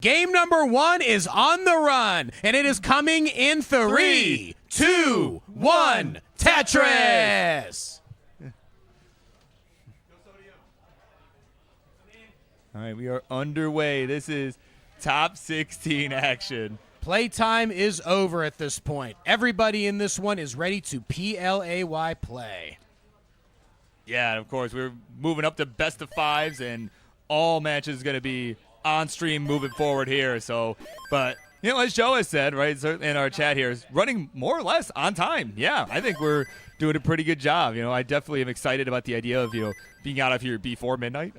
Game number 1 is on the run, and it is coming in 3, 2, 1, Tetris! All right, we are underway. This is top 16 action. Playtime is over at this point. Everybody in this one is ready to play play. Yeah, and of course, we're moving up to best of 5s, and all matches going to be on stream moving forward here. So, but, you know, as Joe has said, right, in our chat here, is running more or less on time. Yeah, I think we're doing a pretty good job. You know, I definitely am excited about the idea of, you know, being out of here before midnight.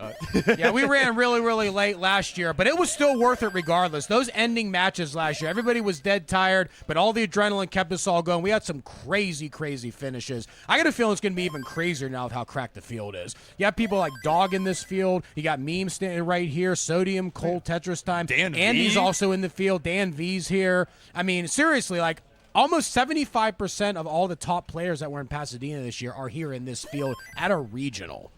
Yeah, we ran really, really late last year, but it was still worth it regardless. Those ending matches last year, everybody was dead tired, but all the adrenaline kept us all going. We had some crazy, crazy finishes. I got a feeling it's going to be even crazier now with how cracked the field is. You have people like Dog in this field. You got Meme standing right here, Sodium, Cole, TetrisTime. DanV. Andy's also in the field. DanV's here. I mean, seriously, like, almost 75% of all the top players that were in Pasadena this year are here in this field at a regional.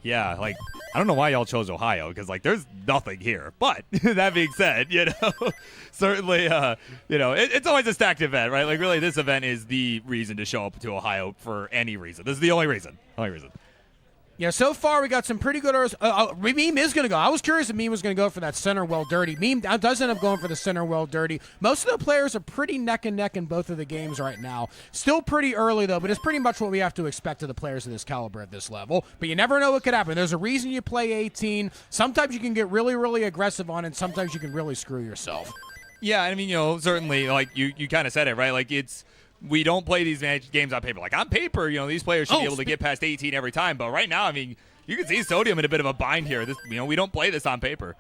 Yeah, like, I don't know why y'all chose Ohio, because, like, there's nothing here. But, that being said, you know, certainly, you know, it's always a stacked event, right? Like, really, this event is the reason to show up to Ohio for any reason. This is the only reason. Yeah, so far we got some pretty good. Meme is going to go. I was curious if Meme was going to go for that center well dirty. Meme does end up going for the center well dirty. Most of the players are pretty neck and neck in both of the games right now. Still pretty early, though, but it's pretty much what we have to expect of the players of this caliber at this level. But you never know what could happen. There's a reason you play 18. Sometimes you can get really, really aggressive on it, and sometimes you can really screw yourself. Yeah, I mean, you know, certainly, like, you kind of said it, right? Like, we don't play these games on paper. Like, on paper, you know, these players should be able to get past 18 every time. But right now, I mean, you can see Sodium in a bit of a bind here. This, you know, we don't play this on paper.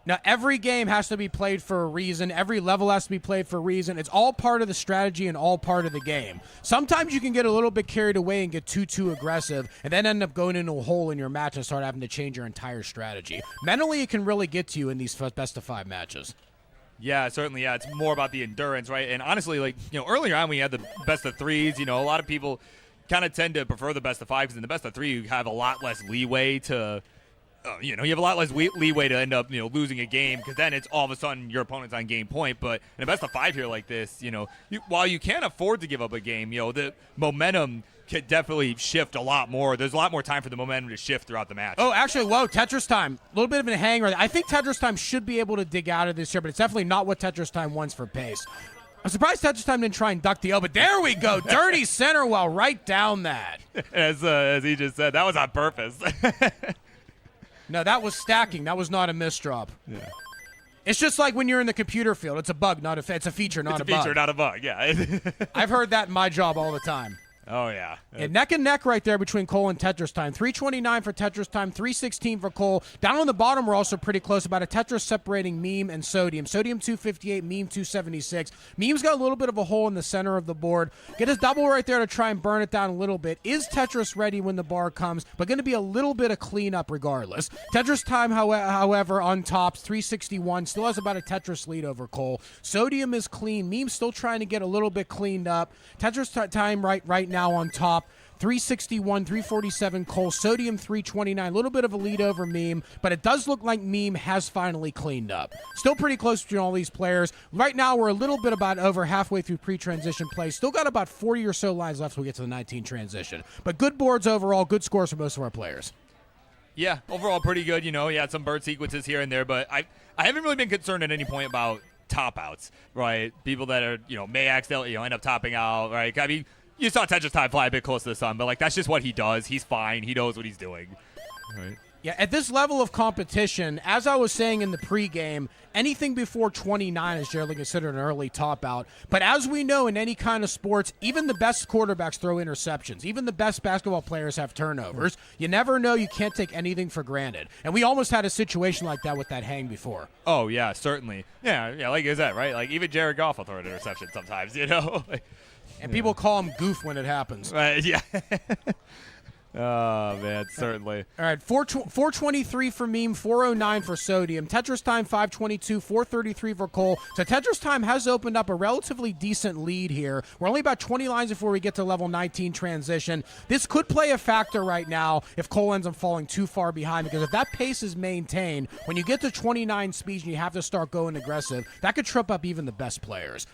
Now, every game has to be played for a reason. Every level has to be played for a reason. It's all part of the strategy and all part of the game. Sometimes you can get a little bit carried away and get too aggressive and then end up going into a hole in your match and start having to change your entire strategy. Mentally, it can really get to you in these best-of-5 matches. Yeah, certainly, yeah. It's more about the endurance, right? And honestly, like, you know, earlier on we had the best of 3s. You know, a lot of people kind of tend to prefer the best of 5s because in the best of 3 you have a lot less leeway to, you know, you have a lot less leeway to end up, you know, losing a game because then it's all of a sudden your opponent's on game point. But in a best of 5 here like this, you know, while you can't afford to give up a game, you know, the momentum could definitely shift a lot more. There's a lot more time for the momentum to shift throughout the match. Oh, actually, whoa, TetrisTime. A little bit of a hanger. I think TetrisTime should be able to dig out of this here, but it's definitely not what TetrisTime wants for pace. I'm surprised TetrisTime didn't try and duck the O, but there we go. Dirty center well right down that. As he just said, that was on purpose. No, that was stacking. That was not a misdrop. Yeah. It's just like when you're in the computer field. It's a bug, not a it's a feature, not a bug. It's a feature, not a bug, yeah. I've heard that in my job all the time. Oh, yeah. And neck and neck right there between Cole and TetrisTime. 329 for TetrisTime, 316 for Cole. Down on the bottom, we're also pretty close. About a Tetris separating Meme and Sodium. Sodium 258, Meme 276. Meme's got a little bit of a hole in the center of the board. Get his double right there to try and burn it down a little bit. Is Tetris ready when the bar comes? But going to be a little bit of cleanup regardless. TetrisTime, however, on top, 361. Still has about a Tetris lead over Cole. Sodium is clean. Meme's still trying to get a little bit cleaned up. TetrisTime right now on top, 361, 347 Cole, Sodium 329, a little bit of a lead over Meme, but it does look like Meme has finally cleaned up. Still pretty close between all these players. Right now we're a little bit about over halfway through pre-transition play. Still got about 40 or so lines left till we get to the 19 transition. But good boards overall, good scores for most of our players. Yeah, overall pretty good. You know, you had some bird sequences here and there, but I haven't really been concerned at any point about top outs, right? People that are, you know, may accidentally, you know, end up topping out, right? I mean, you saw TetrisTime fly a bit close to the sun, but, like, that's just what he does. He's fine. He knows what he's doing. Right. Yeah, at this level of competition, as I was saying in the pregame, anything before 29 is generally considered an early top out. But as we know in any kind of sports, even the best quarterbacks throw interceptions. Even the best basketball players have turnovers. You never know. You can't take anything for granted. And we almost had a situation like that with that hang before. Oh, yeah, certainly. Yeah, like you said, right? Like, even Jared Goff will throw an interception sometimes, you know? And people call him goof when it happens. Yeah. Oh, man, certainly. All right, 423 for Meme, 409 for Sodium. Tetris Time 522, 433 for Cole. So Tetris Time has opened up a relatively decent lead here. We're only about 20 lines before we get to level 19 transition. This could play a factor right now if Cole ends up falling too far behind, because if that pace is maintained, when you get to 29 speeds and you have to start going aggressive, that could trip up even the best players.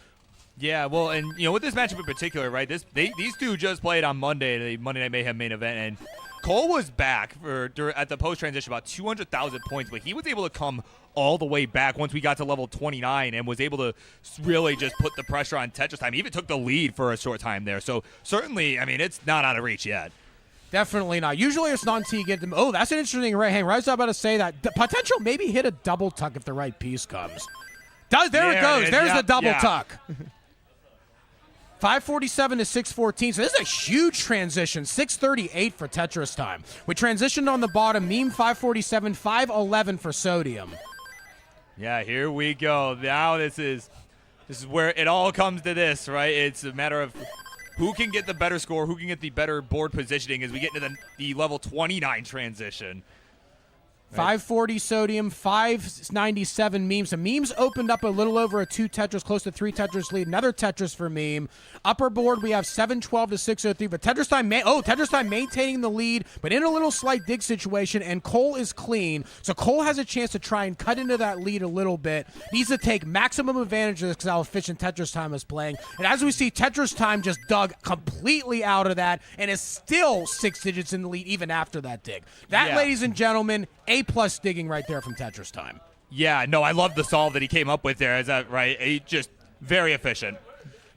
Yeah, well, and with this matchup in particular, right? These two just played on Monday, the Monday Night Mayhem main event, and Cole was back at the post transition about 200,000 points, but he was able to come all the way back once we got to level 29 and was able to really just put the pressure on Tetris Time. He even took the lead for a short time there. So certainly, I mean, it's not out of reach yet. Definitely not. Usually it's not until you get them. Oh, that's an interesting right hang. I was about to say that. The potential maybe hit a double tuck if the right piece comes. There it goes. There's the double tuck. 547 to 614. So this is a huge transition. 638 for Tetris Time. We transitioned on the bottom. Meme 547, 511 for Sodium. Yeah, here we go. Now this is where it all comes to this, right? It's a matter of who can get the better score, who can get the better board positioning as we get into the level 29 transition. 540 Sodium, 597 Meme. So Meme's opened up a little over a 2 Tetris, close to 3 Tetris lead. Another Tetris for Meme. Upper board, we have 712 to 603. But Tetris Time maintaining the lead, but in a little slight dig situation, and Cole is clean. So Cole has a chance to try and cut into that lead a little bit. Needs to take maximum advantage of this because how efficient Tetris Time is playing. And as we see, Tetris Time just dug completely out of that and is still 6 digits in the lead even after that dig. That, ladies and gentlemen, A+ digging right there from Tetris Time. Yeah, no, I love the solve that he came up with there. Is that right? He just very efficient.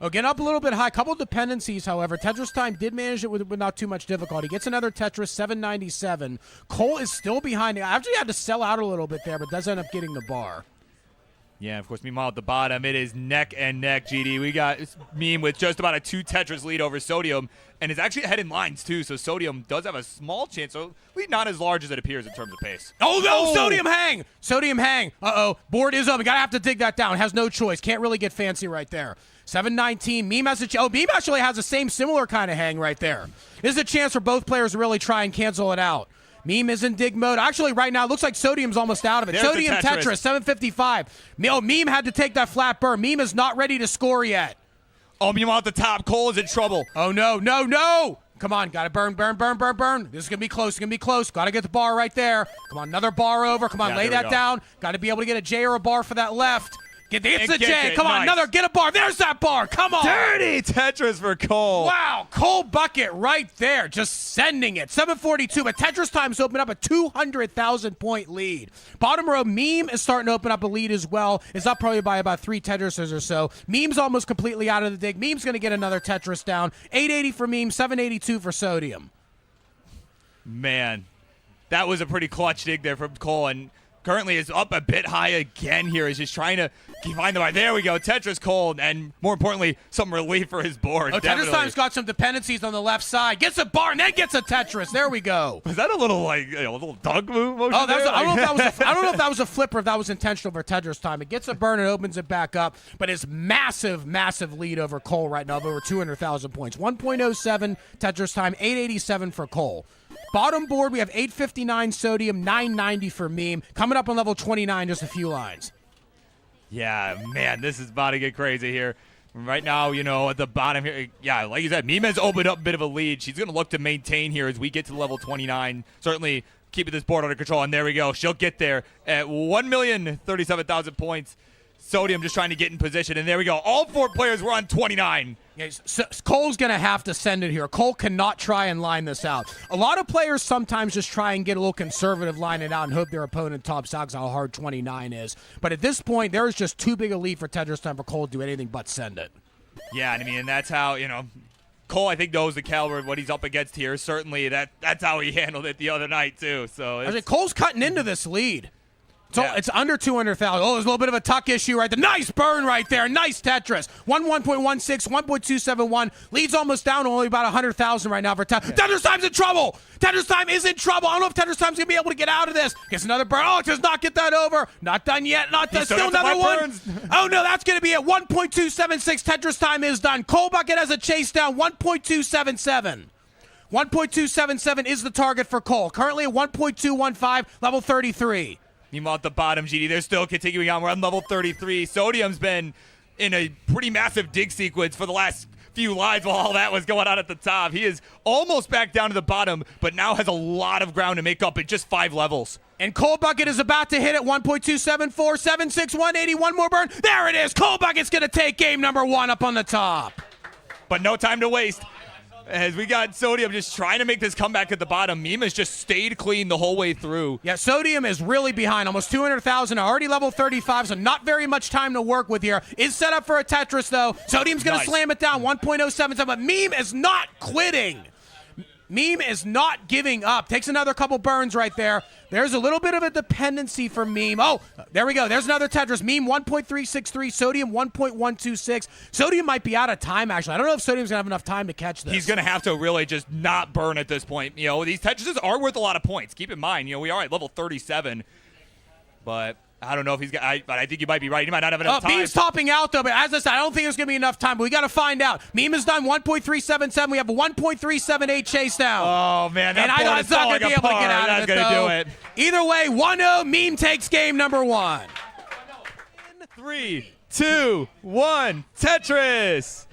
Oh, getting up a little bit high. Couple dependencies, however. Tetris Time did manage it with not too much difficulty. Gets another Tetris, 797. Cole is still behind. Actually had to sell out a little bit there, but does end up getting the bar. Yeah, of course, meanwhile, at the bottom, it is neck and neck, GD. We got Meme with just about a 2 Tetris lead over Sodium, and it's actually ahead in lines, too, so Sodium does have a small chance, so lead not as large as it appears in terms of pace. Oh, no, Sodium hang! Sodium hang. Uh-oh, board is up. We gotta have to dig that down. Has no choice. Can't really get fancy right there. 719, Meme has Meme actually has the similar kind of hang right there. This is a chance for both players to really try and cancel it out. Meme is in dig mode. Actually, right now, it looks like Sodium's almost out of it. There's Sodium Tetris, 755. Meme had to take that flat burn. Meme is not ready to score yet. Oh, meanwhile, at the top, Cole is in trouble. Oh, no, no, no. Come on, gotta burn. This is gonna be close, Gotta get the bar right there. Come on, another bar over. Come on, lay that down. Gotta be able to get a J or a bar for that left. It's the J. Come on, another, get a bar. There's that bar. Come on. Dirty Tetris for Cole. Wow, Cole bucket right there. Just sending it. 742, but Tetris Time's opened up a 200,000 point lead. Bottom row, Meme is starting to open up a lead as well. It's up probably by about 3 Tetrises or so. Meme's almost completely out of the dig. Meme's going to get another Tetris down. 880 for Meme, 782 for Sodium. Man, that was a pretty clutch dig there from Cole, and currently is up a bit high again here. He's just trying to find the bar. There we go. Tetris Cole, and more importantly, some relief for his board. Oh, Tetris Time's got some dependencies on the left side. Gets a bar and then gets a Tetris. There we go. Was that a little a little dunk move motion? Oh, I don't know if that was a flip or if that was intentional for Tetris Time. It gets a burn and opens it back up, but it's massive lead over Cole right now of over 200,000 points. 1.07 Tetris Time, 887 for Cole. Bottom board, we have 859 Sodium, 990 for Meme. Coming up on level 29, just a few lines. Yeah, man, this is about to get crazy here. Right now, at the bottom here, yeah, like you said, Meme has opened up a bit of a lead. She's going to look to maintain here as we get to level 29. Certainly keeping this board under control, and there we go. She'll get there at 1,037,000 points. Sodium just trying to get in position, and there we go. All 4 players were on 29. Yeah, so Cole's going to have to send it here. Cole cannot try and line this out. A lot of players sometimes just try and get a little conservative, line it out, and hope their opponent tops out how hard 29 is. But at this point, there is just too big a lead for Tetris Time for Cole to do anything but send it. Yeah, I mean, and that's how, Cole, I think, knows the caliber of what he's up against here. Certainly, that's how he handled it the other night, too. So Cole's cutting into this lead. It's under 200,000. Oh, there's a little bit of a tuck issue right there. Nice burn right there. Nice Tetris. 1.16, 1.271. Lead's almost down to only about 100,000 right now for Tetris. Tetris Time's in trouble. Tetris Time is in trouble. I don't know if Tetris Time's going to be able to get out of this. Gets another burn. Oh, it does not get that over. Not done yet. Not done. Still another one. Oh, no, that's going to be it. 1.276. Tetris Time is done. Cole Bucket has a chase down. 1.277. 1.277 is the target for Cole. Currently at 1.215, level 33. Meanwhile, at the bottom, GD, they're still continuing on. We're on level 33. Sodium's been in a pretty massive dig sequence for the last few lives while all that was going on at the top. He is almost back down to the bottom, but now has a lot of ground to make up at just 5 levels. And Cold Bucket is about to hit at 1.274, 76, 180, one more burn. There it is. Cold Bucket's going to take game number 1 up on the top. But no time to waste, as we got Sodium just trying to make this comeback at the bottom. Meme has just stayed clean the whole way through. Yeah, Sodium is really behind, almost 200,000, already level 35, so not very much time to work with here. Is set up for a Tetris, though. Sodium's going to slam it down, 1.077, but Meme is not quitting. Meme is not giving up. Takes another couple burns right there. There's a little bit of a dependency for Meme. Oh, there we go. There's another Tetris. Meme 1.363, Sodium 1.126. Sodium might be out of time, actually. I don't know if Sodium's going to have enough time to catch this. He's going to have to really just not burn at this point. You know, these Tetrises are worth a lot of points. Keep in mind, you know, we are at level 37, but I don't know if he's got, but I think you might be right. He might not have enough time. Meme's topping out, though, but as I said, I don't think there's going to be enough time, but we got to find out. Meme has done 1.377. We have a 1.378 chase down. Oh, man. That and I was not going to be able to get out of it, That's going to do it. Either way, 1-0, Meme takes game number 1. 3, 2, 1, Tetris.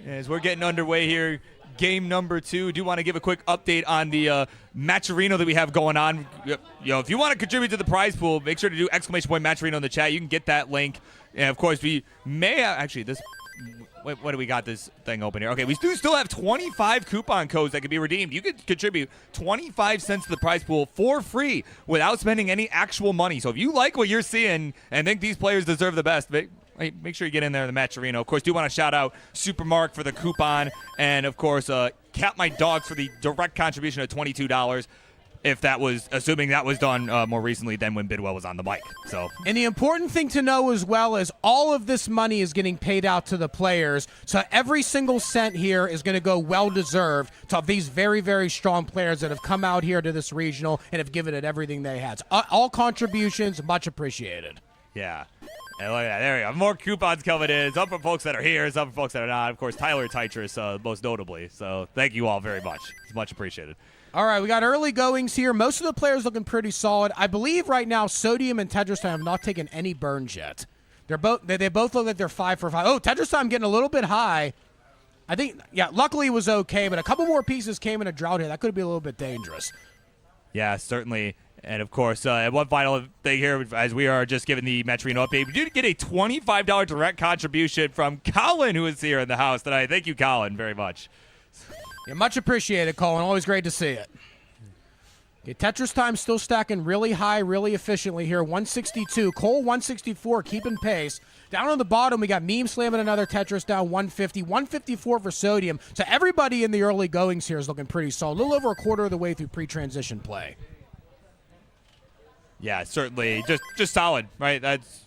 As we're getting underway here, game number 2. Do want to give a quick update on the Matcherino that we have going on. You know, if you want to contribute to the prize pool, make sure to do ! Matcherino in the chat. You can get that link. And of course, we may have, actually this. What do we got this thing open here? Okay, we do still have 25 coupon codes that can be redeemed. You could contribute 25 cents to the prize pool for free without spending any actual money. So if you like what you're seeing and think these players deserve the best, make sure you get in there in the Matcherino. Of course, do want to shout out Supermark for the coupon, and of course, Cat My Dogs for the direct contribution of $22. If that was, assuming that was done more recently than when Bidwell was on the mic. So, and the important thing to know as well is all of this money is getting paid out to the players. So every single cent here is going to go well-deserved to these very, very strong players that have come out here to this regional and have given it everything they had. So, all contributions, much appreciated. Yeah. And look at that. There we go. More coupons coming in. Some for folks that are here, some for folks that are not. Of course, Tyler Tetris, most notably. So thank you all very much. It's much appreciated. All right, we got early goings here. Most of the players looking pretty solid. I believe right now Sodium and TetrisTime have not taken any burns yet. They both look like they're 5 for 5. Oh, TetrisTime getting a little bit high. I think, yeah, luckily it was okay, but a couple more pieces came in a drought here. That could be a little bit dangerous. Yeah, certainly. And, of course, one final thing here, as we are just giving the Matcherino update, we did get a $25 direct contribution from Colin, who is here in the house tonight. Thank you, Colin, very much. Yeah, much appreciated, Colin. Always great to see it. Okay, TetrisTime still stacking really high, really efficiently here. 162. Cole 164, keeping pace. Down on the bottom, we got Meme slamming another Tetris down 150. 154 for Sodium. So everybody in the early goings here is looking pretty solid. A little over a quarter of the way through pre-transition play. Yeah, certainly. Just solid, right? That's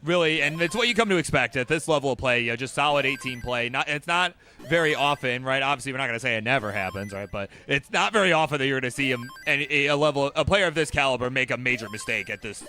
really, and it's what you come to expect at this level of play. You know, just solid 18 play. It's not very often, right? Obviously, we're not going to say it never happens, right? But it's not very often that you're going to see a player of this caliber make a major mistake at this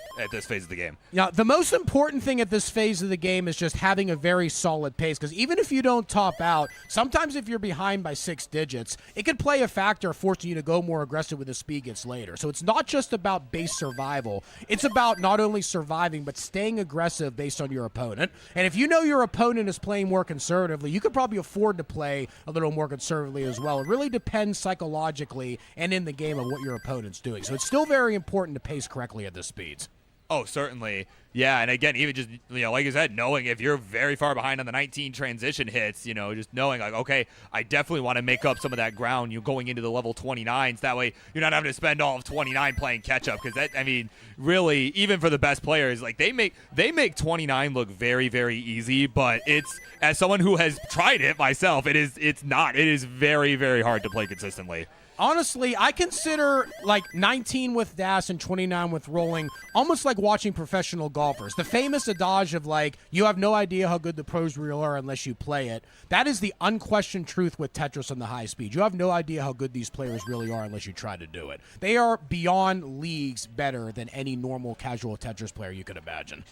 phase of the game. Now, the most important thing at this phase of the game is just having a very solid pace, because even if you don't top out, sometimes if you're behind by 6 digits, it could play a factor forcing you to go more aggressive when the speed gets later. So it's not just about base survival. It's about not only surviving, but staying aggressive based on your opponent. And if you know your opponent is playing more conservatively, you could probably afford to play a little more conservatively as well. It really depends psychologically and in the game of what your opponent's doing. So it's still very important to pace correctly at this speed. Oh, certainly. Yeah, and again, even just, like you said, knowing if you're very far behind on the 19 transition hits, just knowing, like, okay, I definitely want to make up some of that ground, going into the level 29s. That way you're not having to spend all of 29 playing catch-up, because that, I mean, really, even for the best players, like, they make 29 look very, very easy, but it's, as someone who has tried it myself, it's not. It is very, very hard to play consistently. Honestly, I consider like 19 with dash and 29 with rolling almost like watching professional golfers. The famous adage of like, you have no idea how good the pros really are unless you play it. That is the unquestioned truth with Tetris on the high speed. You have no idea how good these players really are unless you try to do it. They are beyond leagues better than any normal casual Tetris player you could imagine.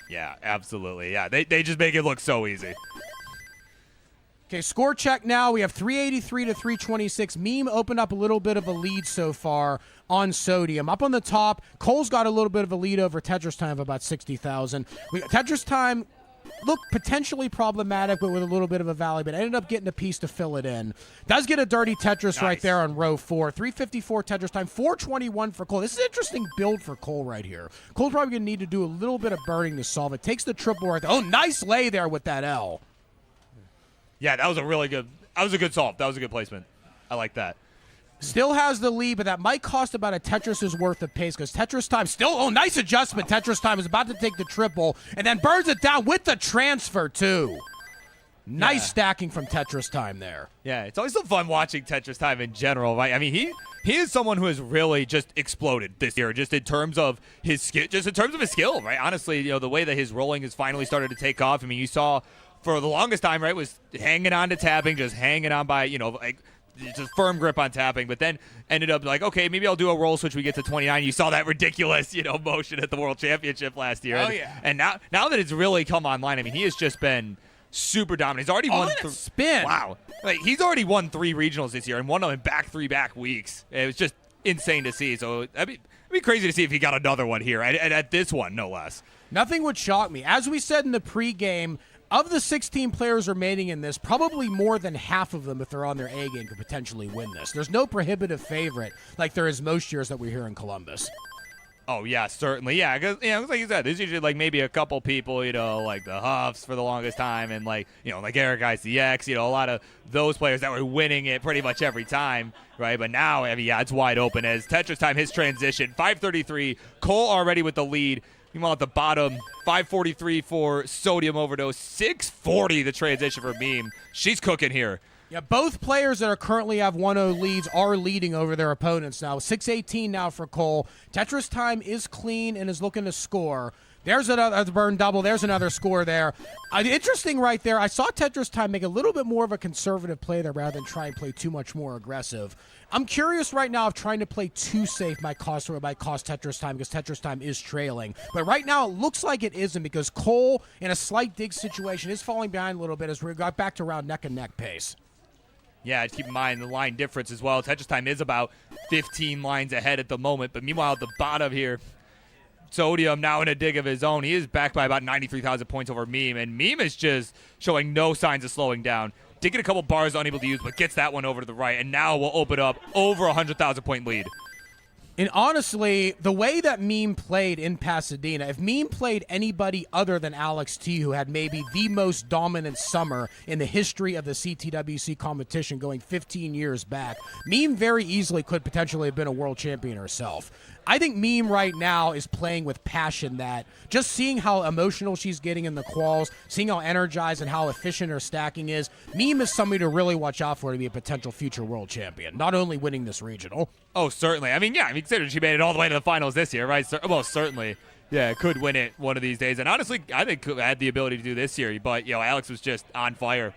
Yeah, absolutely. Yeah, they just make it look so easy. Okay, score check now. We have 383 to 326. Meme opened up a little bit of a lead so far on Sodium. Up on the top, Cole's got a little bit of a lead over TetrisTime of about 60,000. TetrisTime looked potentially problematic, but with a little bit of a valley, but ended up getting a piece to fill it in. Does get a dirty Tetris right there on row 4. 354 TetrisTime, 421 for Cole. This is an interesting build for Cole right here. Cole's probably going to need to do a little bit of burning to solve it. Takes the triple right there. Oh, nice lay there with that L. Yeah, that was a really good. That was a good solve. That was a good placement. I like that. Still has the lead, but that might cost about a Tetris's worth of pace because TetrisTime still. Oh, nice adjustment. TetrisTime is about to take the triple and then burns it down with the transfer too. Nice stacking from TetrisTime there. Yeah, it's always so fun watching TetrisTime in general, right? I mean, he is someone who has really just exploded this year, just in terms of his skill, right? Honestly, the way that his rolling has finally started to take off. I mean, you saw. For the longest time, right, was hanging on to tapping, just hanging on by, just firm grip on tapping, but then ended up like, okay, maybe I'll do a roll switch. We get to 29. You saw that ridiculous, motion at the World Championship last year. Oh, yeah. And now that it's really come online, I mean, he has just been super dominant. He's already won spin. Wow. Like, he's already won 3 regionals this year and won them in back-to-back weeks. It was just insane to see. So it'd be crazy to see if he got another one here, and at this one, no less. Nothing would shock me. As we said in the pregame, of the 16 players remaining in this, probably more than half of them, if they're on their A game, could potentially win this. There's no prohibitive favorite like there is most years that we're here in Columbus. Oh, yeah, certainly. Yeah, because, like you said, there's usually, maybe a couple people, like the Huffs for the longest time and, like Eric ICX, a lot of those players that were winning it pretty much every time, right? But now, it's wide open as TetrisTime, his transition, 533, Cole already with the lead. Meanwhile, at the bottom, 543 for Sodium Overdose, 640 the transition for Meme. She's cooking here. Yeah, both players that are currently have 1-0 leads are leading over their opponents now. 618 now for Cole. TetrisTime is clean and is looking to score. There's another burn double. There's another score there. Interesting right there. I saw TetrisTime make a little bit more of a conservative play there rather than try and play too much more aggressive. I'm curious right now if trying to play too safe might cost TetrisTime because TetrisTime is trailing. But right now it looks like it isn't because Cole, in a slight dig situation, is falling behind a little bit as we got back to around neck-and-neck pace. Yeah, keep in mind the line difference as well. TetrisTime is about 15 lines ahead at the moment. But meanwhile, at the bottom here, Sodium now in a dig of his own. He is back by about 93,000 points over Meme, and Meme is just showing no signs of slowing down. Did get a couple bars unable to use, but gets that one over to the right, and now will open up over 100,000 point lead. And honestly, the way that Meme played in Pasadena, if Meme played anybody other than Alex T, who had maybe the most dominant summer in the history of the CTWC competition going 15 years back, Meme very easily could potentially have been a world champion herself. I think Meme right now is playing with passion that just seeing how emotional she's getting in the quals, seeing how energized and how efficient her stacking is, Meme is somebody to really watch out for to be a potential future world champion, not only winning this regional. Oh, certainly. I mean, considering she made it all the way to the finals this year, right? Well, certainly. Yeah, could win it one of these days. And honestly, I think could had the ability to do this year. But, Alex was just on fire.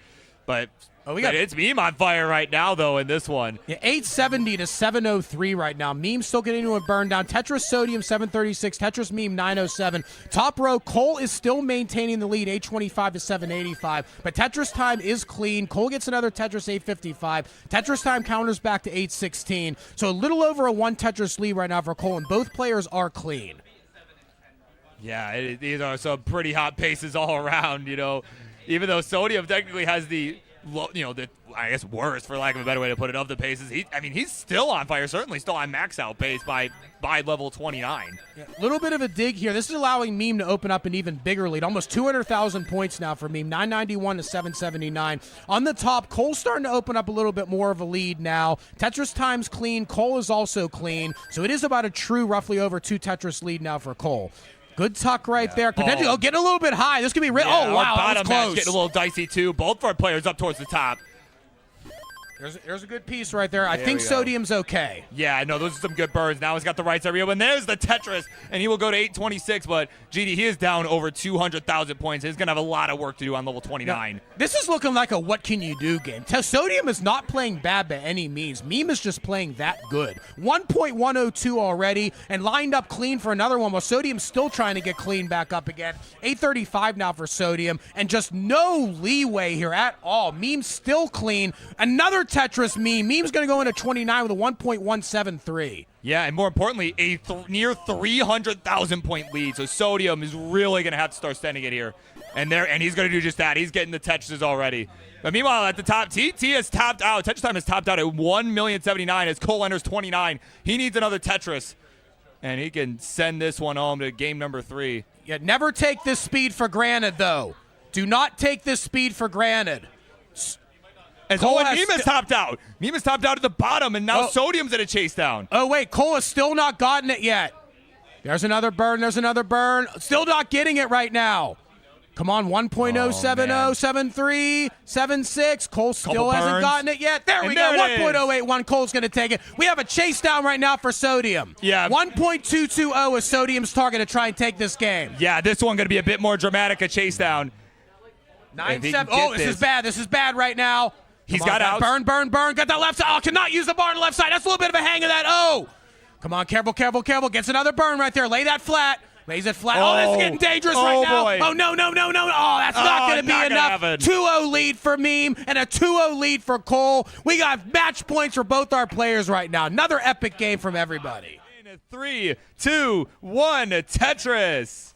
But it's Meme on fire right now, though, in this one. Yeah, 870 to 703 right now. Meme still getting into a burn down. Tetris Sodium 736. Tetris Meme 907. Top row, Cole is still maintaining the lead, 825 to 785. But TetrisTime is clean. Cole gets another Tetris 855. TetrisTime counters back to 816. So a little over a 1 Tetris lead right now for Cole, and both players are clean. Yeah, these are some pretty hot paces all around, Even though Sodium technically has the I guess worst, for lack of a better way to put it, of the paces. He's still on fire, certainly still on max out pace by level 29. A little bit of a dig here. This is allowing Meme to open up an even bigger lead. Almost 200,000 points now for Meme, 991 to 779. On the top, Cole's starting to open up a little bit more of a lead now. TetrisTime's clean. Cole is also clean. So it is about a true roughly over 2 Tetris lead now for Cole. Good tuck right there. Potentially, getting a little bit high. This could be real. Yeah, wow, bottom that was close. Match getting a little dicey too. Both of our players up towards the top. There's a good piece right there. I There think we go. Sodium's okay. Yeah, no, those are some good burns. Now he's got the right side real, and there's the Tetris, and he will go to 826. But GD, he is down over 200,000 points. He's gonna have a lot of work to do on level 29. Now, this is looking like a what can you do game. Sodium is not playing bad by any means. Meme is just playing that good. 1.102 already, and lined up clean for another one. While Sodium's still trying to get clean back up again. 835 now for Sodium, and just no leeway here at all. Meme's still clean. Another Tetris meme. Meme's going to go into 29 with a 1.173. Yeah, and more importantly, a near 300,000 point lead. So Sodium is really going to have to start standing it here. And he's going to do just that. He's getting the Tetris already. But meanwhile, at the top, TT has topped out. TetrisTime has topped out at 1,079,000 as Cole enters 29. He needs another Tetris. And he can send this one home to game number 3. Yeah, never take this speed for granted, though. Do not take this speed for granted. And Cole Meme has topped out. Meme has topped out at the bottom, and now Sodium's at a chase down. Oh, wait. Cole has still not gotten it yet. There's another burn. There's another burn. Still not getting it right now. Come on, 1.070, 73, 76. Cole still hasn't gotten it yet. There we go. 1.081. Cole's going to take it. We have a chase down right now for Sodium. Yeah. 1.220 is Sodium's target to try and take this game. Yeah, this one going to be a bit more dramatic, a chase down. 9-7. Oh, this is bad. This is bad right now. He's got out. Burn. Got that left side. Oh, cannot use the bar on the left side. That's a little bit of a hang of that. Oh. Come on, careful. Gets another burn right there. Lay that flat. Lays it flat. Oh, this is getting dangerous right now. Boy. Oh, no. Oh, that's not going to be enough. 2-0 lead for Meme and a 2-0 lead for Cole. We got match points for both our players right now. Another epic game from everybody. 3, 2, 1, Tetris.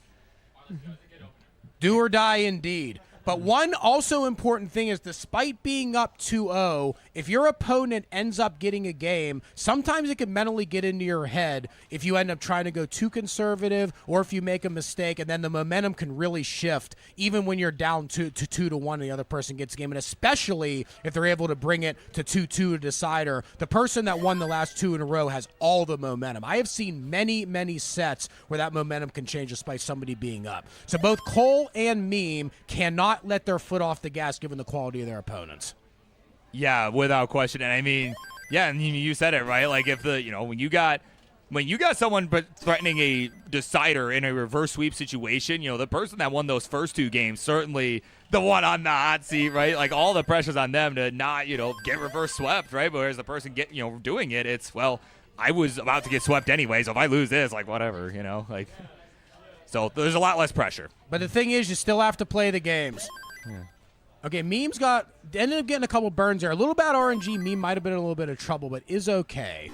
Do or die indeed. But one also important thing is, despite being up 2-0, if your opponent ends up getting a game, sometimes it can mentally get into your head if you end up trying to go too conservative or if you make a mistake, and then the momentum can really shift even when you're down 2-1 and the other person gets a game, and especially if they're able to bring it to 2-2 to decider. The person that won the last 2 in a row has all the momentum. I have seen many sets where that momentum can change despite somebody being up. So both Cole and Meme cannot let their foot off the gas given the quality of their opponents. Yeah, without question. And I mean, yeah, and you said it, right? Like if when you got someone threatening a decider in a reverse sweep situation, the person that won those first 2 games, certainly the one on the hot seat, right? Like all the pressure's on them to not, get reverse swept, right? But whereas the person doing it, it's, well, I was about to get swept anyway, so if I lose this, like whatever, like. So there's a lot less pressure. But the thing is, you still have to play the games. Yeah. Okay, Meme's ended up getting a couple burns there. A little bad RNG. Meme might have been in a little bit of trouble, but is okay.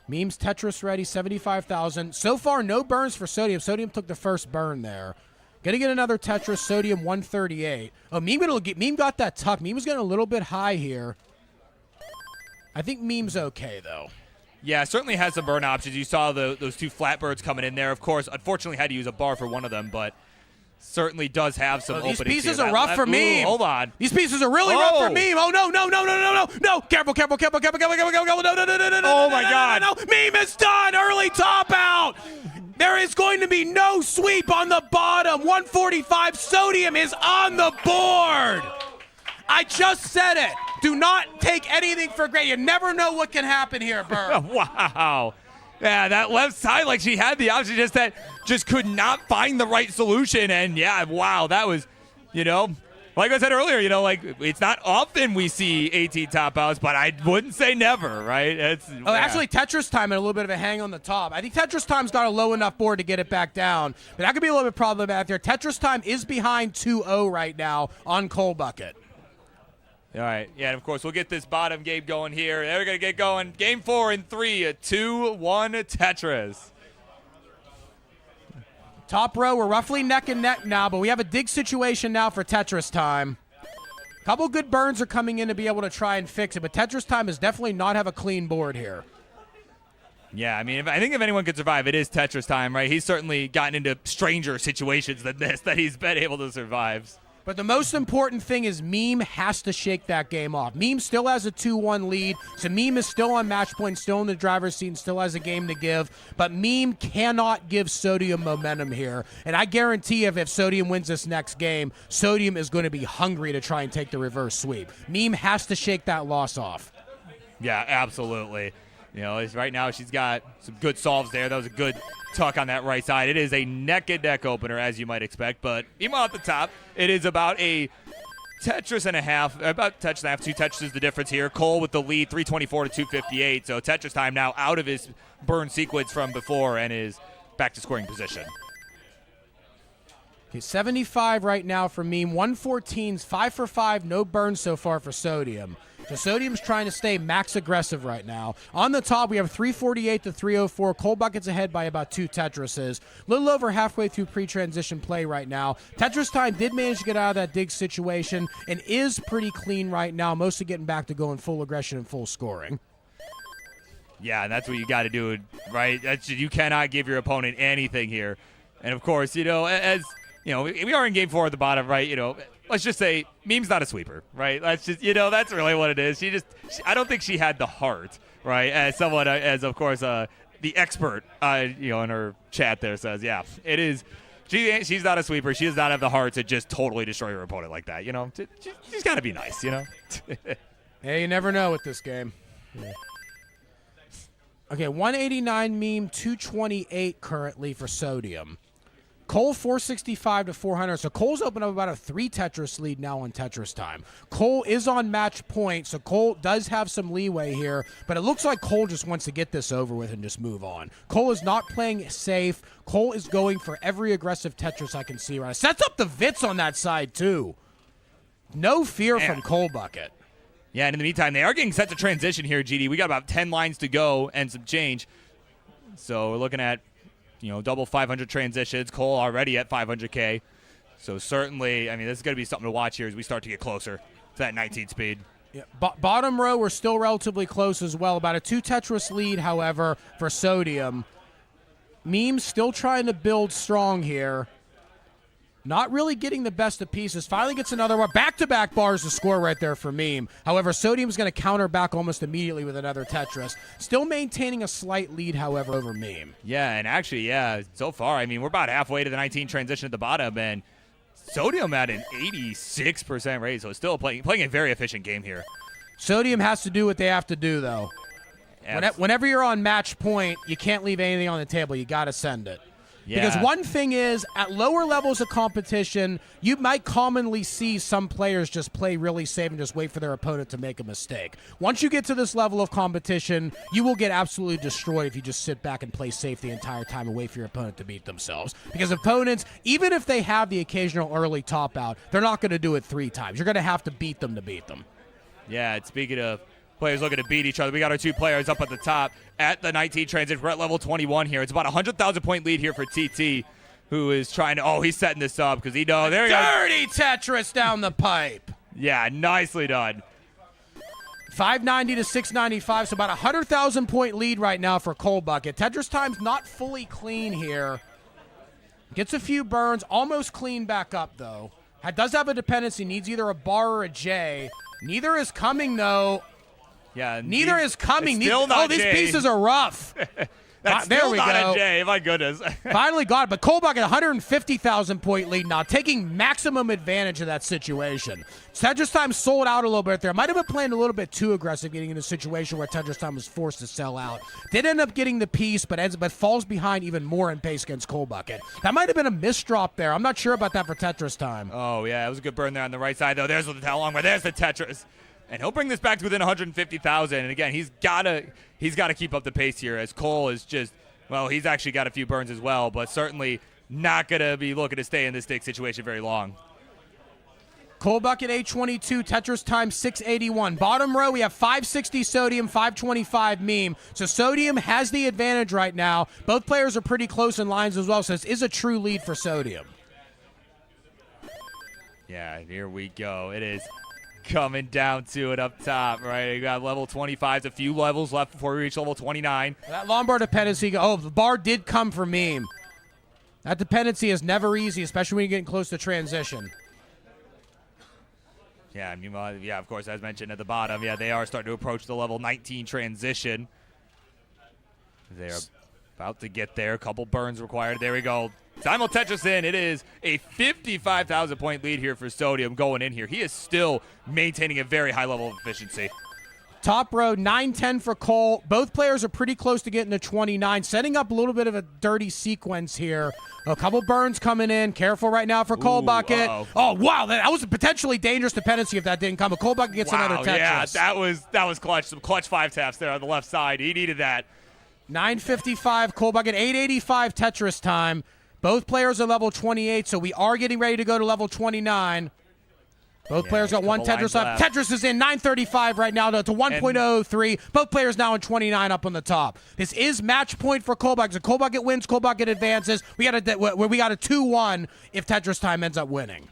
Meme's Tetris ready, 75,000. So far, no burns for Sodium. Sodium took the first burn there. Gonna get another Tetris. Sodium 138. Oh, Meme got that tuck. Meme was getting a little bit high here. I think Meme's okay though. Yeah, certainly has some burn options. You saw those 2 flatbirds coming in there. Of course, unfortunately had to use a bar for one of them, but certainly does have some openings. These pieces here. are rough for Meme. Hold on. These pieces are really rough for Meme. Oh, no. No. Careful. No. Oh, my God. No. Meme is done. Early top out. There is going to be no sweep on the bottom. 145. Sodium is on the board. I just said it. Do not take anything for granted. You never know what can happen here, Birb. Wow. Yeah, that left side, like she had the option, just could not find the right solution. And yeah, wow, that was, like I said earlier, like it's not often we see AT top outs, but I wouldn't say never, right? Actually, TetrisTime had a little bit of a hang on the top. I think TetrisTime's got a low enough board to get it back down, but that could be a little bit problematic there. TetrisTime is behind 2-0 right now on Coal Bucket. All right, yeah, and of course, we'll get this bottom game going here. They're going to get going. Game 4 in 3, a 2-1 Tetris. Top row, we're roughly neck and neck now, but we have a dig situation now for TetrisTime. A couple good burns are coming in to be able to try and fix it, but TetrisTime does definitely not have a clean board here. Yeah, I mean, I think if anyone could survive, it is TetrisTime, right? He's certainly gotten into stranger situations than this that he's been able to survive. But the most important thing is Meme has to shake that game off. Meme still has a 2-1 lead, so Meme is still on match point, still in the driver's seat, and still has a game to give. But Meme cannot give Sodium momentum here. And I guarantee if Sodium wins this next game, Sodium is going to be hungry to try and take the reverse sweep. Meme has to shake that loss off. Yeah, absolutely. You know, right now she's got some good solves there. That was a good tuck on that right side. It is a neck-and-neck opener, as you might expect. But meanwhile, at the top, it is about a Tetris and a half. About Tetris and a half. 2 Tetris is the difference here. Cole with the lead, 324 to 258. So Tetris time now out of his burn sequence from before and is back to scoring position. Okay, 75 right now for Meme. 114's 5 for 5. No burns so far for Sodium. So Sodium's trying to stay max aggressive right now. On the top, we have 348 to 304. Cole Bucket's ahead by about 2 Tetrises. A little over halfway through pre-transition play right now. Tetris Time did manage to get out of that dig situation and is pretty clean right now, mostly getting back to going full aggression and full scoring. Yeah, and that's what you got to do, right? You cannot give your opponent anything here. And, of course, you know, as you know, we are in game 4 at the bottom, right? You know, let's just say Meme's not a sweeper, right? Let's just, you know, that's really what it is. I don't think she had the heart, right? As someone, as of course, the expert, you know, in her chat there says, yeah, it is. She's not a sweeper. She does not have the heart to just totally destroy her opponent like that. You know, she's got to be nice, you know. Hey, you never know with this game. Yeah. Okay, 189 Meme, 228 currently for Sodium. Cole 465 to 400, so Cole's opened up about a 3 Tetris lead now on Tetris Time. Cole is on match point, so Cole does have some leeway here, but it looks like Cole just wants to get this over with and just move on. Cole is not playing safe. Cole is going for every aggressive Tetris I can see right now. Sets up the Vits on that side, too. No fear from Cole Bucket. Yeah, and in the meantime, they are getting set to transition here, GD. We got about 10 lines to go and some change. So we're looking at, you know, double 500 transitions. Cole already at 500K. So certainly, I mean, this is going to be something to watch here as we start to get closer to that 19 speed. Yeah. Bottom row, we're still relatively close as well. About a 2 Tetris lead, however, for Sodium. Meme's still trying to build strong here. Not really getting the best of pieces. Finally gets another one. Back-to-back bars to score right there for Meme. However, Sodium's going to counter back almost immediately with another Tetris. Still maintaining a slight lead, however, over Meme. Yeah, and actually, yeah, so far, I mean, we're about halfway to the 19 transition at the bottom, and Sodium at an 86% rate, so still playing a very efficient game here. Sodium has to do what they have to do, though. Whenever you're on match point, you can't leave anything on the table. You got to send it. Yeah. Because one thing is, at lower levels of competition, you might commonly see some players just play really safe and just wait for their opponent to make a mistake. Once you get to this level of competition, you will get absolutely destroyed if you just sit back and play safe the entire time and wait for your opponent to beat themselves. Because opponents, even if they have the occasional early top out, they're not going to do it 3 times. You're going to have to beat them to beat them. Yeah, and speaking of players looking to beat each other, we got our 2 players up at the top at the 19 transit. We're at level 21 here. It's about a 100,000 point lead here for TT, who is trying to, he's setting this up because he knows. There he goes. Dirty Tetris down the pipe. Yeah, nicely done. 590 to 695, so about a 100,000 point lead right now for Cole Bucket. Tetris Time's not fully clean here. Gets a few burns, almost clean back up though. Does have a dependency, needs either a bar or a J. Neither is coming though. Yeah, neither is coming. These J. pieces are rough. That's there still we not go. a J, my goodness. Finally got it, but Cole Bucket 150,000 point lead now, taking maximum advantage of that situation. Tetris Time sold out a little bit there. Might have been playing a little bit too aggressive, getting in a situation where Tetris Time was forced to sell out. Did end up getting the piece, but falls behind even more in pace against Cole Bucket. That might have been a misdrop there. I'm not sure about that for Tetris Time. Oh, yeah, it was a good burn there on the right side, though. There's the how long, but there's the Tetris. And he'll bring this back to within 150,000. And again, he's got to keep up the pace here as Cole is just, well, he's actually got a few burns as well, but certainly not going to be looking to stay in this stick situation very long. Cole Bucket 822, Tetris Time 681. Bottom row, we have 560 Sodium, 525 Meme. So Sodium has the advantage right now. Both players are pretty close in lines as well, so this is a true lead for Sodium. Yeah, here we go. It is coming down to it up top, right? You got level 25s, a few levels left before we reach level 29. That Lombard dependency, the bar did come for Meme. That dependency is never easy, especially when you're getting close to transition. Yeah, yeah, of course, as mentioned at the bottom, yeah, they are starting to approach the level 19 transition. They're about to get there. A couple burns required. There we go. Simul Tetris in. It is a 55,000 point lead here for Sodium going in here. He is still maintaining a very high level of efficiency. Top row, 9-10 for Cole. Both players are pretty close to getting to 29, setting up a little bit of a dirty sequence here. A couple burns coming in. Careful right now for Cole Bucket. Oh, wow. That was a potentially dangerous dependency if that didn't come. But Cole Bucket gets another Tetris. Yeah, that was clutch. Some clutch 5 taps there on the left side. He needed that. 9:55 Cole Bucket, 8:85 Tetris time. Both players are level 28, so we are getting ready to go to level 29. Both players got one Tetris left. Tetris is in 9:35 right now to 1.03. Both players now in 29 up on the top. This is match point for Cole Bucket. So Cole Bucket wins, Cole Bucket advances. We got a 2-1 if Tetris time ends up winning.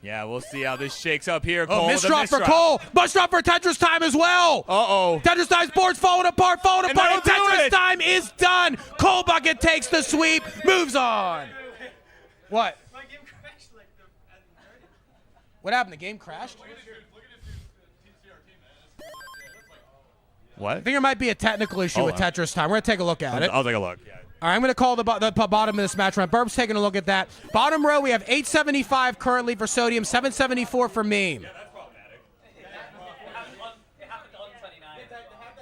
Yeah, we'll see how this shakes up here. Cole, misdrop for Cole. Misdrop for Tetris time as well. Tetris time's board's falling apart. Tetris time is done. Cole Bucket takes the sweep, moves on. What? What happened? The game crashed? What? I think there might be a technical issue with Tetris time. We're going to take a look at it. I'll take a look. Yeah. All right, I'm going to call the bottom of this match round. Birb's taking a look at that. Bottom row, we have 875 currently for Sodium, 774 for Meme.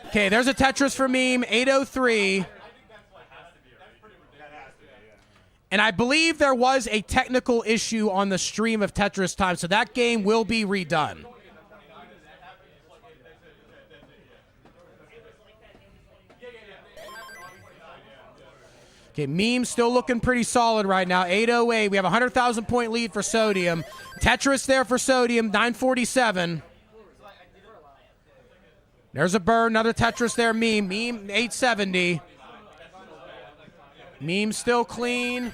Okay, there's a Tetris for Meme, 803. And I believe there was a technical issue on the stream of Tetris time, so that game will be redone. Okay, Meme still looking pretty solid right now. 808. We have a 100,000 point lead for Sodium. Tetris there for Sodium, 947. There's a burn, another Tetris there, Meme. Meme, 870. Meme still clean.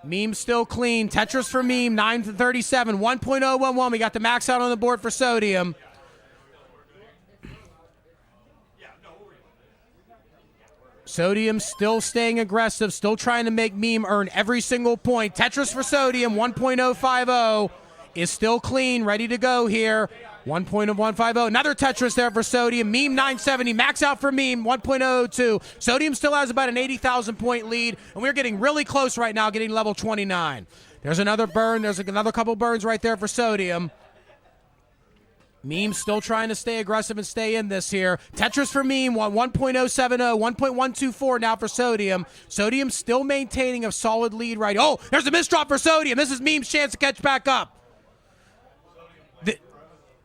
Meme still clean. Tetris for Meme, 9-37, 1.011. We got the max out on the board for Sodium. Sodium still staying aggressive, still trying to make Meme earn every single point. Tetris for Sodium, 1.050, is still clean, ready to go here. 1.150. Another Tetris there for Sodium. Meme 970. Max out for Meme 1.02. Sodium still has about an 80,000 point lead, and we're getting really close right now, getting level 29. There's another burn. There's another couple burns right there for Sodium. Meme still trying to stay aggressive and stay in this here. Tetris for Meme, 1.070, 1.124 now for Sodium. Sodium still maintaining a solid lead right. Oh, there's a misdrop for Sodium. This is Meme's chance to catch back up.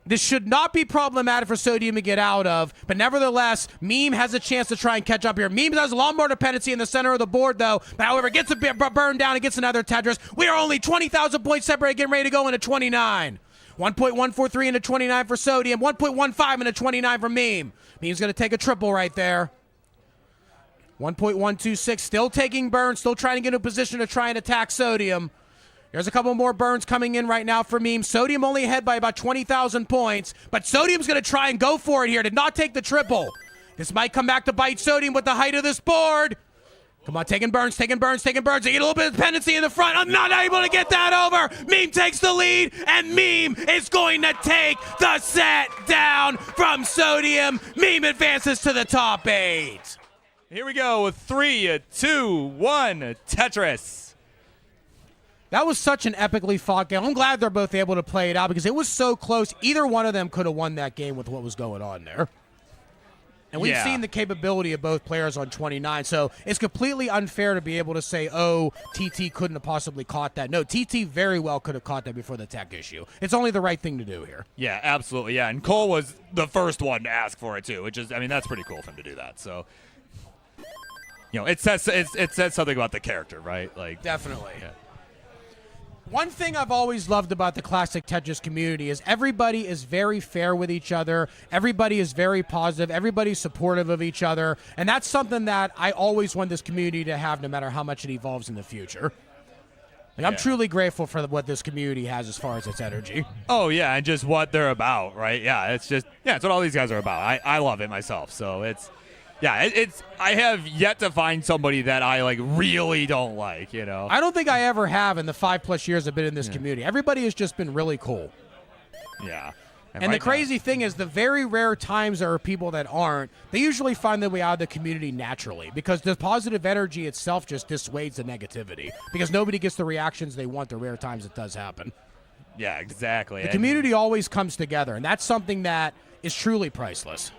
This should not be problematic for Sodium to get out of, but nevertheless, Meme has a chance to try and catch up here. Meme has a lot more dependency in the center of the board, though, but however, gets a bit burned down and gets another Tetris. We are only 20,000 points separated, getting ready to go into 29. 1.143 into 29 for Sodium, 1.15 into 29 for Meme. Meme's going to take a triple right there. 1.126, still taking burns, still trying to get in a position to try and attack Sodium. There's a couple more burns coming in right now for Meme. Sodium only ahead by about 20,000 points, but Sodium's going to try and go for it here. Did not take the triple. This might come back to bite Sodium with the height of this board. Come on, taking burns. They get a little bit of dependency in the front. I'm not able to get that over. Meme takes the lead, and Meme is going to take the set down from Sodium. Meme advances to the top 8. Here we go with 3, 2, 1, Tetris. That was such an epically fought game. I'm glad they're both able to play it out because it was so close. Either one of them could have won that game with what was going on there. And we've seen the capability of both players on 29, so it's completely unfair to be able to say, oh, TT couldn't have possibly caught that. No, TT very well could have caught that before the tech issue. It's only the right thing to do here. Yeah, absolutely, yeah. And Cole was the first one to ask for it, too, which is, I mean, that's pretty cool for him to do that. So, you know, it says something about the character, right? Like, definitely. Yeah. One thing I've always loved about the classic Tetris community is everybody is very fair with each other. Everybody is very positive. Everybody's supportive of each other. And that's something that I always want this community to have no matter how much it evolves in the future. Like, I'm truly grateful for what this community has as far as its energy. Oh, yeah, and just what they're about, right? Yeah, it's just, it's what all these guys are about. I love it myself. So it's, Yeah, I have yet to find somebody that I like really don't like, you know. I don't think I ever have in the 5+ years I've been in this community. Everybody has just been really cool. Yeah. And right the crazy thing is, the very rare times there are people that aren't, they usually find their way out of the community naturally, because the positive energy itself just dissuades the negativity, because nobody gets the reactions they want the rare times it does happen. Yeah, exactly. The community always comes together, and that's something that is truly priceless.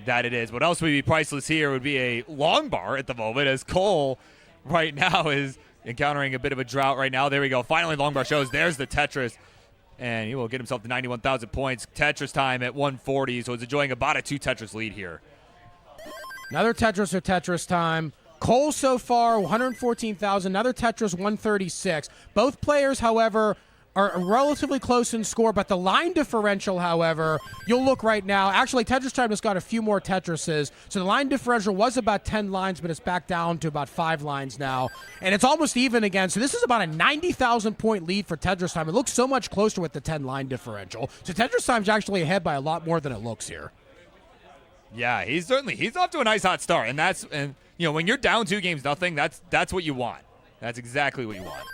That it is. What else would be priceless here would be a long bar at the moment, as Cole right now is encountering a bit of a drought right now. There we go. Finally, long bar shows. There's the Tetris. And he will get himself to 91,000 points. Tetris time at 140, so he's enjoying about a 2 Tetris lead here. Another Tetris or Tetris time. Cole so far, 114,000. Another Tetris, 136. Both players, however, are relatively close in score, but the line differential, however, you'll look right now. Actually, Tetris Time has got a few more Tetrises, so the line differential was about 10 lines, but it's back down to about 5 lines now, and it's almost even again. So this is about a 90,000 point lead for Tetris Time. It looks so much closer with the 10 line differential. So Tetris Time's actually ahead by a lot more than it looks here. Yeah, he's off to a nice hot start, and you know, when you're down 2 games nothing, that's what you want. That's exactly what you want.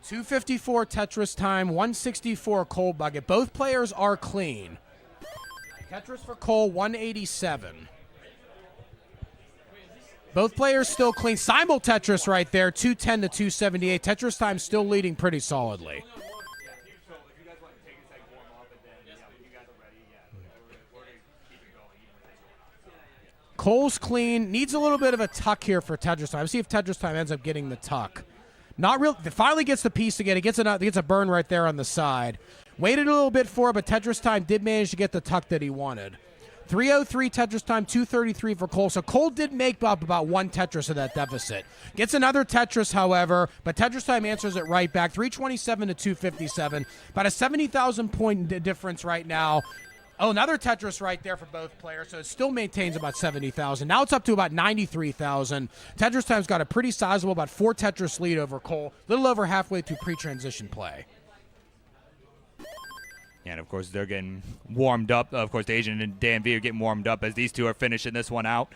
254 Tetris Time, 164 Cole Bucket. Both players are clean. Tetris for Cole, 187. Both players still clean. Simul Tetris right there, 210 to 278. Tetris Time still leading pretty solidly. Cole's clean. Needs a little bit of a tuck here for Tetris Time. See if Tetris Time ends up getting the tuck. Not real. Finally gets the piece again. It gets a burn right there on the side. Waited a little bit for it, but Tetris Time did manage to get the tuck that he wanted. 303 Tetris Time, 233 for Cole. So Cole did make up about 1 Tetris of that deficit. Gets another Tetris, however, but Tetris Time answers it right back. 327 to 257. About a 70,000 point difference right now. Oh, another Tetris right there for both players, so it still maintains about 70,000. Now it's up to about 93,000. Tetris Time's got a pretty sizable, about 4 Tetris lead over Cole, a little over halfway through pre-transition play. And, of course, they're getting warmed up. Of course, Asian and DanV are getting warmed up as these two are finishing this one out.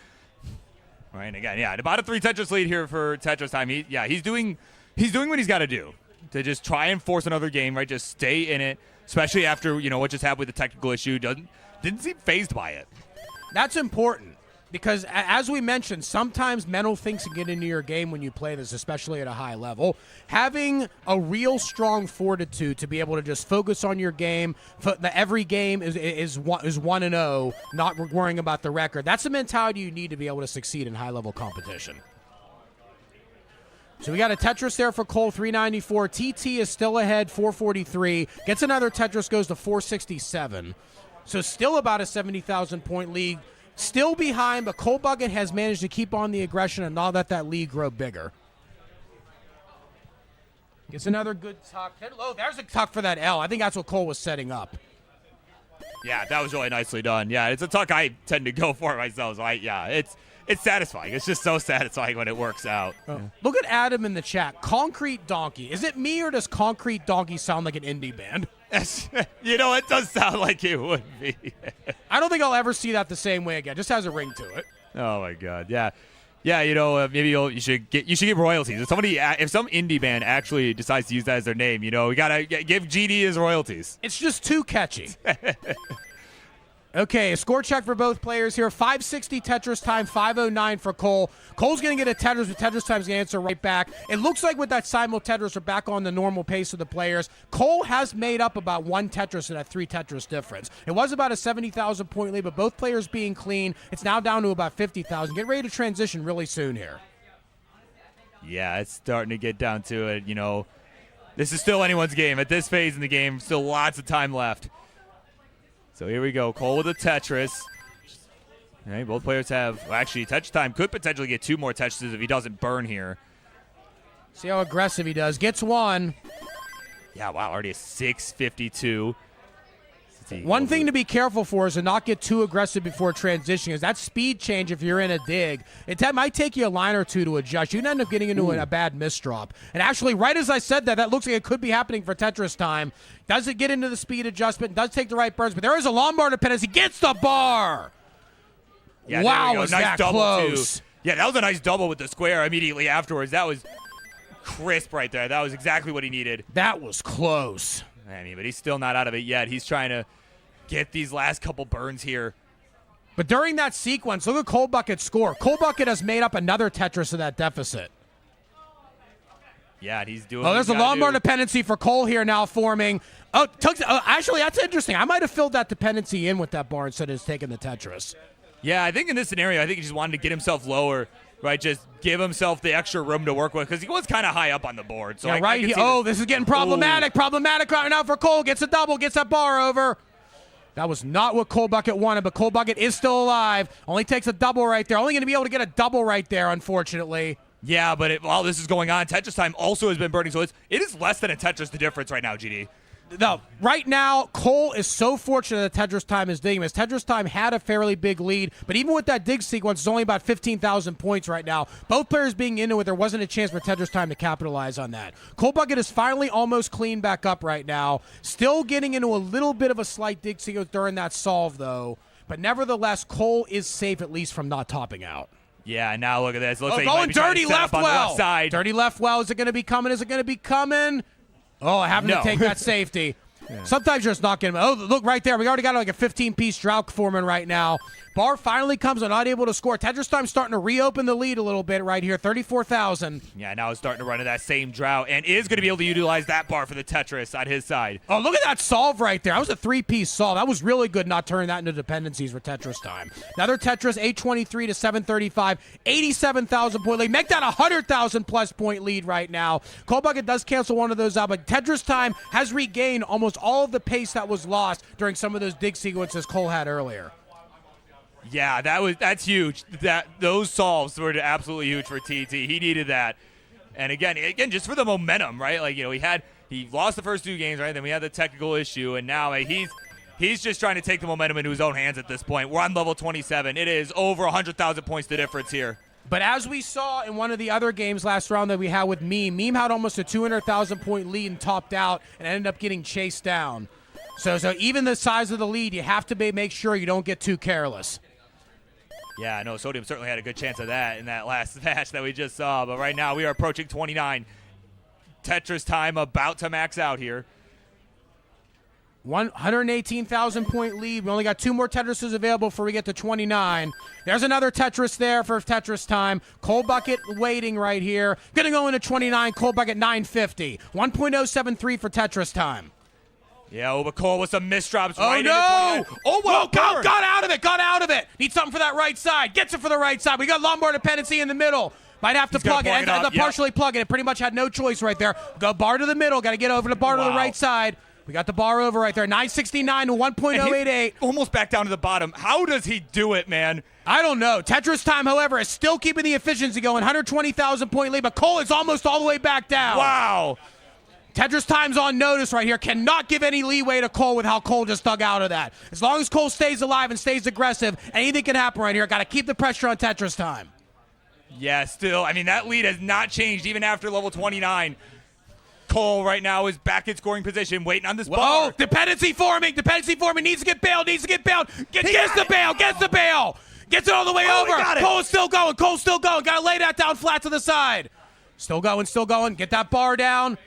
All right, and again, yeah, about a 3 Tetris lead here for Tetris Time. He's doing what he's got to do to just try and force another game, right? Just stay in it. Especially after, you know, what just happened with the technical issue. Didn't seem fazed by it. That's important because, as we mentioned, sometimes mental things can get into your game when you play this, especially at a high level. Having a real strong fortitude to be able to just focus on your game, every game is 1-0, not worrying about the record. That's the mentality you need to be able to succeed in high-level competition. So we got a Tetris there for Cole, 394. TT is still ahead, 443. Gets another Tetris, goes to 467. So still about a 70,000 point lead. Still behind, but Cole Bucket has managed to keep on the aggression and not let that lead grow bigger. Gets another good tuck. Oh, there's a tuck for that L. I think that's what Cole was setting up. Yeah, that was really nicely done. Yeah, it's a tuck I tend to go for myself. So it's satisfying. It's just so satisfying when it works out. Oh. Look at Adam in the chat. Concrete Donkey. Is it me or does Concrete Donkey sound like an indie band? You know, it does sound like it would be. I don't think I'll ever see that the same way again. It just has a ring to it. Oh my God, yeah. You know, maybe you should get royalties. If some indie band actually decides to use that as their name, you know, we gotta give GD his royalties. It's just too catchy. Okay, a score check for both players here. 560 Tetris Time, 509 for Cole. Cole's going to get a Tetris, but Tetris Time's going to answer right back. It looks like with that Simul Tetris, we're back on the normal pace of the players. Cole has made up about 1 Tetris in that 3 Tetris difference. It was about a 70,000 point lead, but both players being clean, it's now down to about 50,000. Get ready to transition really soon here. Yeah, it's starting to get down to it. You know, this is still anyone's game. At this phase in the game, still lots of time left. So here we go. Cole with a Tetris. All right, both players have, well, actually, Tetris Time could potentially get 2 more Tetrises if he doesn't burn here. See how aggressive he does. Gets 1. Yeah, wow, already a 652. One thing to be careful for is to not get too aggressive before transitioning, is that speed change if you're in a dig. It might take you a line or two to adjust. You can end up getting into a bad misdrop. And actually, right as I said that looks like it could be happening for Tetris Time. Does it get into the speed adjustment? Does take the right burns, but there is a Lombard dependency. Gets the bar! Yeah, wow, was nice that double close. too. Yeah, that was a nice double with the square immediately afterwards. That was crisp right there. That was exactly what he needed. That was close. I mean, but he's still not out of it yet. He's trying to get these last couple burns here. But during that sequence, look at Cold Bucket's score. Cold Bucket has made up another Tetris of that deficit. Yeah, and he's doing. Oh, there's a lawnmower dependency for Cole here now forming. Actually, that's interesting. I might have filled that dependency in with that bar instead of just taking the Tetris. Yeah, I think in this scenario, I think he just wanted to get himself lower, right? Just give himself the extra room to work with because he was kind of high up on the board. So yeah, this is getting problematic. Ooh. Problematic right now for Cole. Gets a double, gets that bar over. That was not what Cold Bucket wanted, but Cold Bucket is still alive. Only takes a double right there. Only going to be able to get a double right there, unfortunately. Yeah, but while this is going on, TetrisTime also has been burning, so it is less than a Tetris the difference right now, GD. No, right now, Cole is so fortunate that TetrisTime is digging him. As TetrisTime had a fairly big lead, but even with that dig sequence, it's only about 15,000 points right now. Both players being into it, there wasn't a chance for TetrisTime to capitalize on that. Cold Bucket is finally almost clean back up right now. Still getting into a little bit of a slight dig sequence during that solve, though. But nevertheless, Cole is safe at least from not topping out. Yeah, now look at this. Looks like going dirty left well. Side. Dirty left well. Is it going to be coming? Is it going to be coming? Oh, having to take that safety. Yeah. Sometimes you're just not getting. Oh, look right there. We already got like a 15-piece drought forming right now. Bar finally comes and not able to score. TetrisTime starting to reopen the lead a little bit right here, 34,000. Yeah, now it's starting to run to that same drought and is going to be able to utilize that bar for the Tetris on his side. Oh, look at that solve right there. That was a 3-piece solve. That was really good not turning that into dependencies for TetrisTime. Another Tetris, 823 to 735, 87,000 point lead. Make that a 100,000 plus point lead right now. Cold Bucket does cancel one of those out, but TetrisTime has regained almost all of the pace that was lost during some of those dig sequences Cole had earlier. Yeah, that's huge. Those solves were absolutely huge for TT. He needed that. And again, just for the momentum, right? Like, he lost the first 2 games, right? Then we had the technical issue, and now he's just trying to take the momentum into his own hands at this point. We're on level 27. It is over 100,000 points the difference here. But as we saw in one of the other games last round that we had with Meme had almost a 200,000 point lead and topped out and ended up getting chased down. So even the size of the lead, you have to make sure you don't get too careless. Yeah, no, Sodium certainly had a good chance of that in that last match that we just saw. But right now we are approaching 29. TetrisTime about to max out here. 118,000 point lead. We only got 2 more Tetrises available before we get to 29. There's another Tetris there for TetrisTime. Cold Bucket waiting right here. Gonna go into 29. Cold Bucket 950. 1.073 for TetrisTime. Yeah, but Cole with some misdrops. Oh, right no! Into 29. Oh, well, got out of it. Need something for that right side. Gets it for the right side. We got lawnmower dependency in the middle. Might have to plug it. Ends up partially plugging it. Pretty much had no choice right there. Go bar to the middle. Got to get over the bar to the right side. We got the bar over right there. 969 to 1.088. Almost back down to the bottom. How does he do it, man? I don't know. TetrisTime, however, is still keeping the efficiency going. 120,000 point lead, but Cole is almost all the way back down. Wow. TetrisTime's on notice right here. Cannot give any leeway to Cole with how Cole just dug out of that. As long as Cole stays alive and stays aggressive, anything can happen right here. Got to keep the pressure on TetrisTime. Yeah, still. I mean, that lead has not changed even after level 29. Cole right now is back in scoring position, waiting on this ball. Oh, dependency forming. Needs to get bailed. Gets the bail. Gets it all the way over. Cole's still going. Got to lay that down flat to the side. Still going. Get that bar down.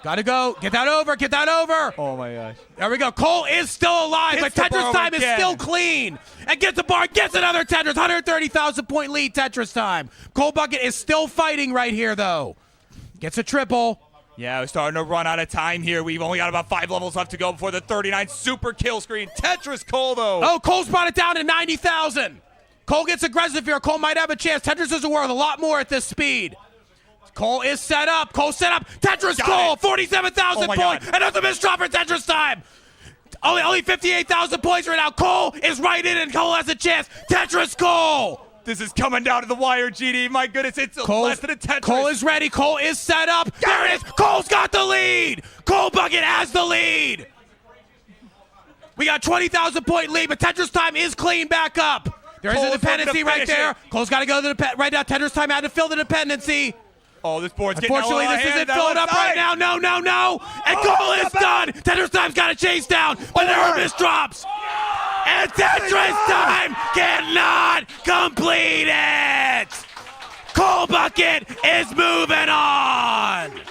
Got to go. Get that over. Oh, my gosh. There we go. Cole is still alive, but TetrisTime is still clean. And gets the bar, gets another Tetris. 130,000 point lead, TetrisTime. Cole Bucket is still fighting right here, though. Gets a triple. Yeah, we're starting to run out of time here. We've only got about 5 levels left to go before the 39 super kill screen. Tetris Cole, though. Oh, Cole's brought it down to 90,000. Cole gets aggressive here. Cole might have a chance. Tetris is worth a lot more at this speed. Cole is set up. Tetris Cole, 47,000 points. Another misdrop for TetrisTime. Only 58,000 points right now. Cole is right in, and Cole has a chance. Tetris Cole. This is coming down to the wire, GD. My goodness, it's less than a Tetris. Cole is ready. Cole is set up. There it is. Cole's got the lead. Cole Bucket has the lead. We got 20,000 point lead, but TetrisTime is clean back up. There is a dependency right there. Cole's got to go to the right now. TetrisTime had to fill the dependency. Oh, this board's getting unfortunately, this isn't filled up right now. No. And Cole is done. TetrisTime's got to chase down, but there are misdrops. And TetrisTime cannot complete it! Cole Bucket is moving on!